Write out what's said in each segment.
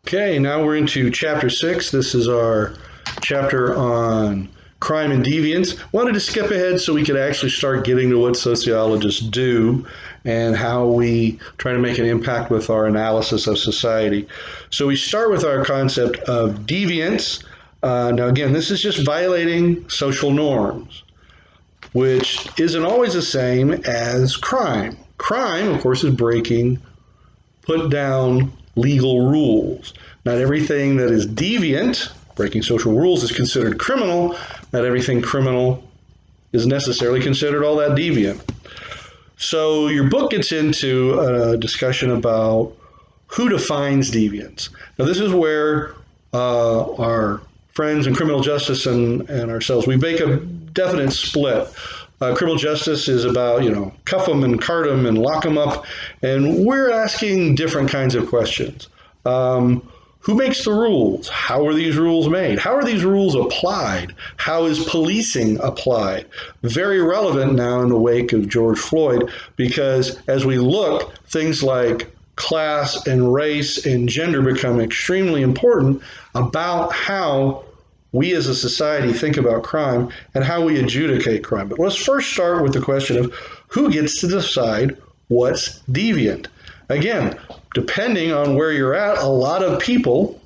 Okay, now we're into chapter 6. This is our chapter on crime and deviance. Wanted to skip ahead so we could actually start getting to what sociologists do and how we try to make an impact with our analysis of society. So we start with our concept of deviance. Now, again, this is just violating social norms, which isn't always the same as crime. Crime, of course, is breaking put down legal rules. Not everything that is deviant, breaking social rules, is considered criminal. Not everything criminal is necessarily considered all that deviant. So your book gets into a discussion about who defines deviance. Now this is where our friends in criminal justice and ourselves, we make a definite split. Criminal justice is about, cuff them and cart them and lock them up. And we're asking different kinds of questions. Who makes the rules? How are these rules made? How are these rules applied? How is policing applied? Very relevant now in the wake of George Floyd, because as we look, things like class and race and gender become extremely important about how we as a society think about crime and how we adjudicate crime. But let's first start with the question of who gets to decide what's deviant. Again, depending on where you're at, a lot of people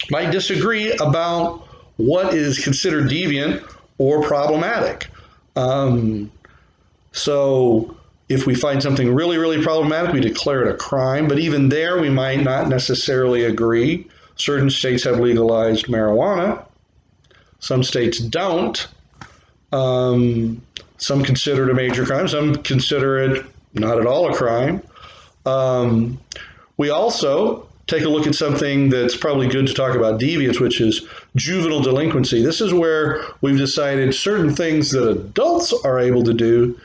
might disagree about what is considered deviant or problematic. So if we find something really, really problematic, we declare it a crime. But even there, we might not necessarily agree. Certain states have legalized marijuana. Some states don't. Some consider it a major crime. Some consider it not at all a crime. We also take a look at something that's probably good to talk about deviance, which is juvenile delinquency. This is where we've decided certain things that adults are able to do,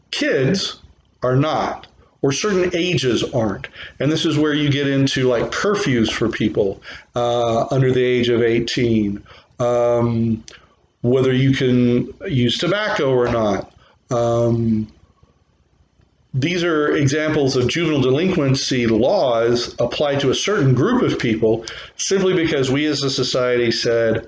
kids are not, or certain ages aren't. And this is where you get into like curfews for people under the age of 18, whether you can use tobacco or not. These are examples of juvenile delinquency laws applied to a certain group of people simply because we as a society said,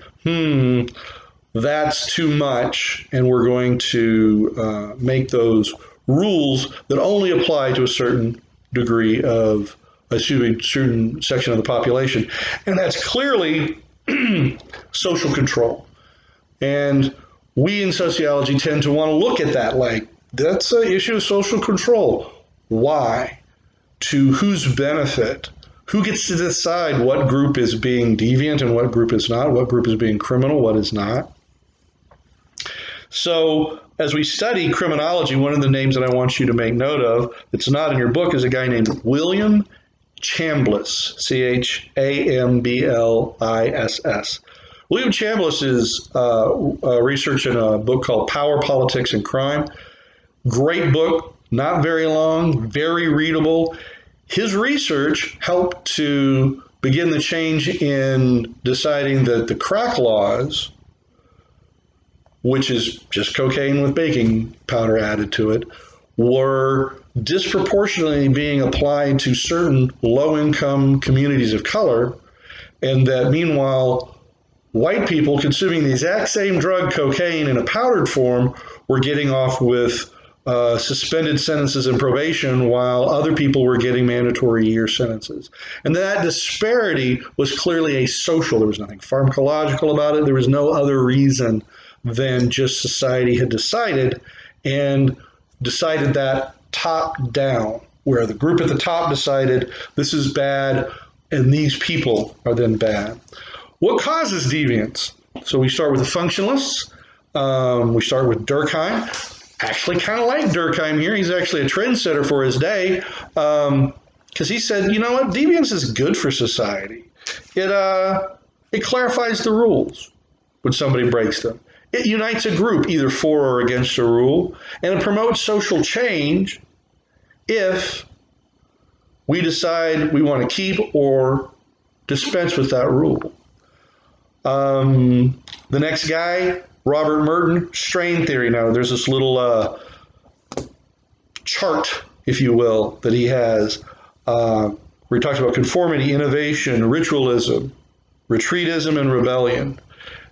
that's too much, and we're going to make those rules that only apply to a certain degree of a certain section of the population. And that's clearly social control. And we in sociology tend to want to look at that like, that's an issue of social control. Why? To whose benefit? Who gets to decide what group is being deviant and what group is not? What group is being criminal, what is not? So as we study criminology, one of the names that I want you to make note of that's not in your book is a guy named William Chambliss, Chambliss. William Chambliss is researching a book called Power, Politics, and Crime. Great book, not very long, very readable. His research helped to begin the change in deciding that the crack laws, which is just cocaine with baking powder added to it, were disproportionately being applied to certain low-income communities of color, and that meanwhile, white people consuming the exact same drug, cocaine, in a powdered form were getting off with suspended sentences and probation while other people were getting mandatory year sentences. And that disparity was clearly a social. There was nothing pharmacological about it. There was no other reason than just society had decided, and decided that top down, where the group at the top decided this is bad and these people are then bad. What causes deviance? So we start with the functionalists. We start with Durkheim. Actually kind of like Durkheim here. He's actually a trendsetter for his day, because he said, you know what, deviance is good for society. It clarifies the rules when somebody breaks them. It unites a group either for or against a rule, and it promotes social change if we decide we want to keep or dispense with that rule. The next guy, Robert Merton, strain theory. Now, there's this little chart, if you will, that he has where he talks about conformity, innovation, ritualism, retreatism, and rebellion.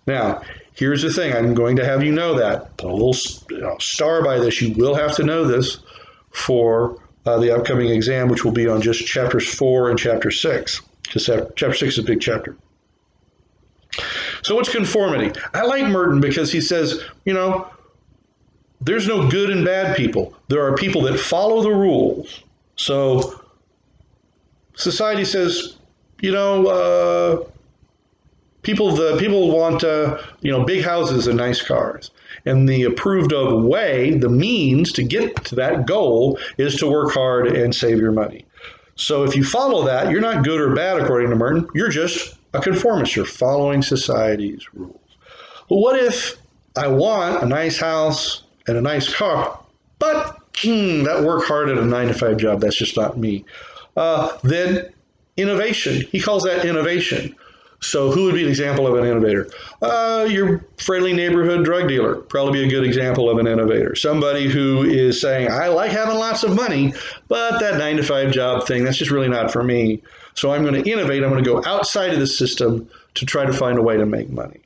Now, here's the thing. I'm going to have you know that. Put a little star by this. You will have to know this for the upcoming exam, which will be on just chapters 4 and chapter 6, because chapter 6 is a big chapter. So what's conformity? I like Merton because he says, there's no good and bad people. There are people that follow the rules. So society says, people want big houses and nice cars. And the approved of way, the means to get to that goal is to work hard and save your money. So if you follow that, you're not good or bad according to Merton. You're just a conformist. You're following society's rules. But what if I want a nice house and a nice car, but that work hard at a 9-to-5 job, that's just not me. Then innovation. He calls that innovation. So who would be an example of an innovator? Your friendly neighborhood drug dealer, probably be a good example of an innovator. Somebody who is saying, I like having lots of money, but that 9-to-5 job thing, that's just really not for me. So I'm going to innovate. I'm going to go outside of the system to try to find a way to make money.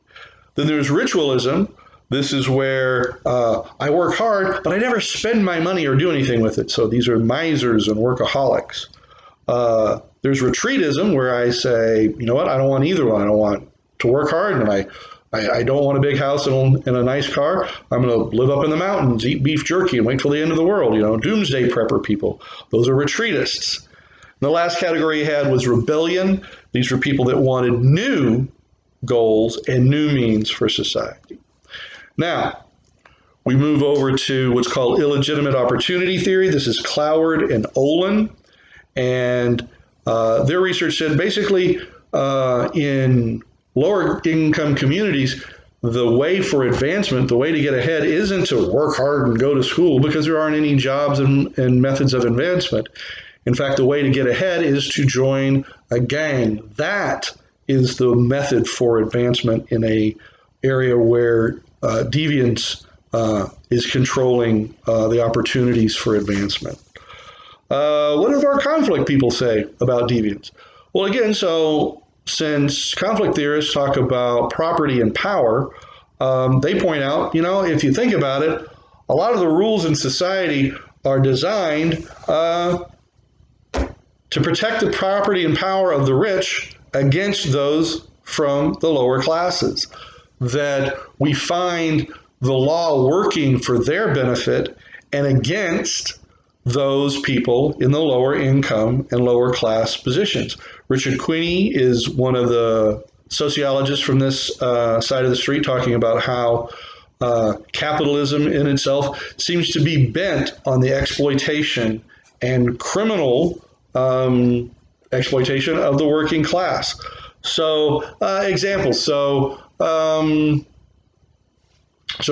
Then there's ritualism. This is where I work hard, but I never spend my money or do anything with it. So these are misers and workaholics. There's retreatism, where I say, you know what, I don't want either one. I don't want to work hard, and I don't want a big house and a nice car. I'm going to live up in the mountains, eat beef jerky, and wait till the end of the world. Doomsday prepper people. Those are retreatists. And the last category he had was rebellion. These were people that wanted new goals and new means for society. Now, we move over to what's called illegitimate opportunity theory. This is Cloward and Olin. And their research said basically in lower income communities, the way for advancement, the way to get ahead isn't to work hard and go to school, because there aren't any jobs and methods of advancement. In fact, the way to get ahead is to join a gang. That is the method for advancement in a area where deviance is controlling the opportunities for advancement. What do our conflict people say about deviance? Well, again, so since conflict theorists talk about property and power, they point out, if you think about it, a lot of the rules in society are designed to protect the property and power of the rich against those from the lower classes. That we find the law working for their benefit and against those people in the lower income and lower class positions. Richard Quinney is one of the sociologists from this side of the street, talking about how capitalism in itself seems to be bent on the exploitation and criminal exploitation of the working class. So examples. So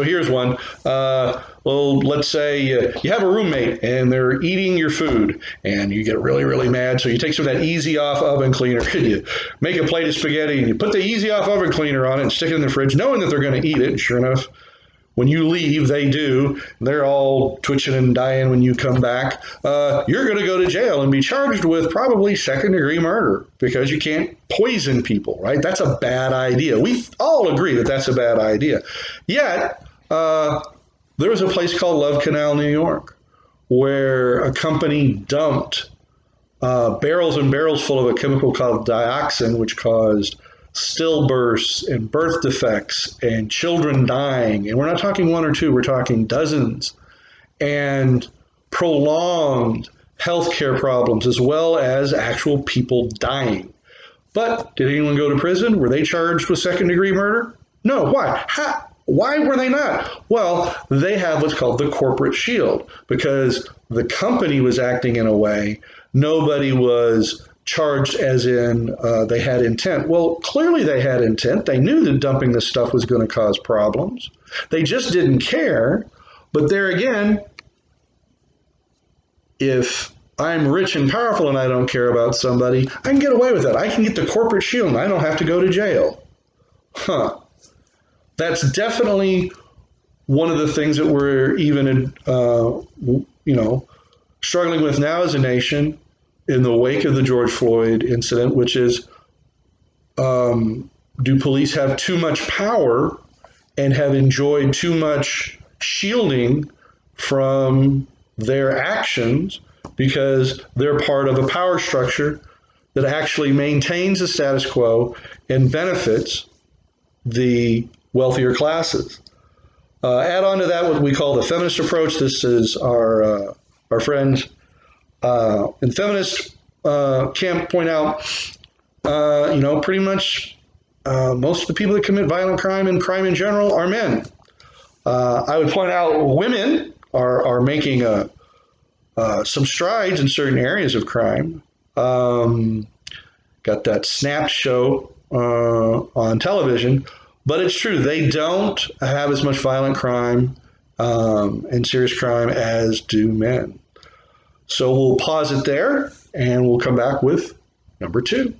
here's one. Well, let's say you have a roommate and they're eating your food and you get really, really mad. So you take some of that easy off oven cleaner and you make a plate of spaghetti and you put the easy off oven cleaner on it and stick it in the fridge, knowing that they're going to eat it. And sure enough, when you leave, they do. They're all twitching and dying when you come back. You're going to go to jail and be charged with probably second-degree murder because you can't poison people, right? That's a bad idea. We all agree that that's a bad idea. Yet, there was a place called Love Canal, New York, where a company dumped barrels and barrels full of a chemical called dioxin, which caused stillbirths and birth defects and children dying. And we're not talking one or two, we're talking dozens. And prolonged healthcare problems, as well as actual people dying. But did anyone go to prison? Were they charged with second-degree murder? No. Why? Why were they not? Well, they have what's called the corporate shield, because the company was acting in a way. Nobody was charged as in they had intent. Well, clearly they had intent. They knew that dumping this stuff was going to cause problems. They just didn't care. But there again, if I'm rich and powerful and I don't care about somebody, I can get away with that. I can get the corporate shield and I don't have to go to jail. That's definitely one of the things that we're even, struggling with now as a nation, in the wake of the George Floyd incident, which is, do police have too much power and have enjoyed too much shielding from their actions because they're part of a power structure that actually maintains the status quo and benefits the wealthier classes. Add on to that what we call the feminist approach. This is our friends in feminist camp point out, pretty much most of the people that commit violent crime and crime in general are men. I would point out women are making some strides in certain areas of crime. Got that Snapped show on television, but it's true, they don't have as much violent crime and serious crime as do men. So we'll pause it there and we'll come back with number 2.